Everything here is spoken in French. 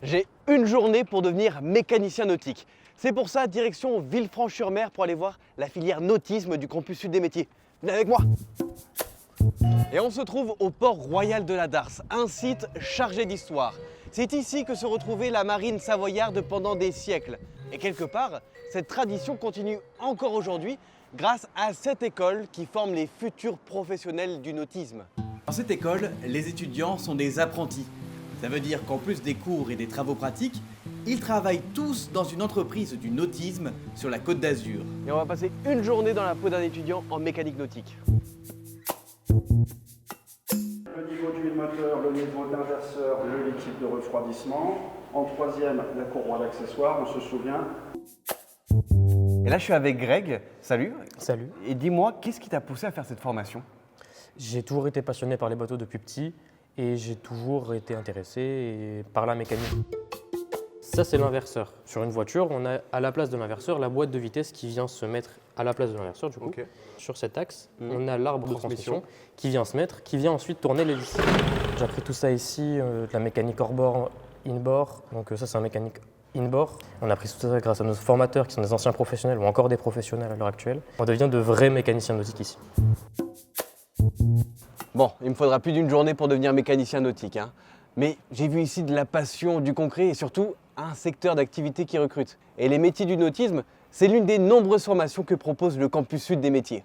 J'ai une journée pour devenir mécanicien nautique. C'est pour ça, direction Villefranche-sur-Mer pour aller voir la filière nautisme du campus sud des métiers. Venez avec moi! Et on se trouve au port royal de la Darse, un site chargé d'histoire. C'est ici que se retrouvait la marine savoyarde pendant des siècles. Et quelque part, cette tradition continue encore aujourd'hui grâce à cette école qui forme les futurs professionnels du nautisme. Dans cette école, les étudiants sont des apprentis. Ça veut dire qu'en plus des cours et des travaux pratiques, ils travaillent tous dans une entreprise du nautisme sur la Côte d'Azur. Et on va passer une journée dans la peau d'un étudiant en mécanique nautique. Le niveau d'huile moteur, le niveau d'inverseur, le liquide de refroidissement. En troisième, la courroie d'accessoires, on se souvient. Et là, je suis avec Greg. Salut. Salut. Et dis-moi, qu'est-ce qui t'a poussé à faire cette formation? J'ai toujours été passionné par les bateaux depuis petit et j'ai toujours été intéressé par la mécanique. Ça, c'est l'inverseur. Sur une voiture, on a à la place de l'inverseur la boîte de vitesse qui vient se mettre à la place de l'inverseur. Du coup, sur cet axe, on a l'arbre de transmission qui vient se mettre, qui vient ensuite tourner l'hélice. J'ai appris tout ça ici, de la mécanique hors-bord, in-bord. Donc ça, c'est un mécanique in-bord. On a appris tout ça grâce à nos formateurs qui sont des anciens professionnels ou encore des professionnels à l'heure actuelle. On devient de vrais mécaniciens nautiques ici. Bon, il me faudra plus d'une journée pour devenir mécanicien nautique, hein. Mais j'ai vu ici de la passion, du concret et surtout un secteur d'activité qui recrute. Et les métiers du nautisme, c'est l'une des nombreuses formations que propose le campus sud des métiers.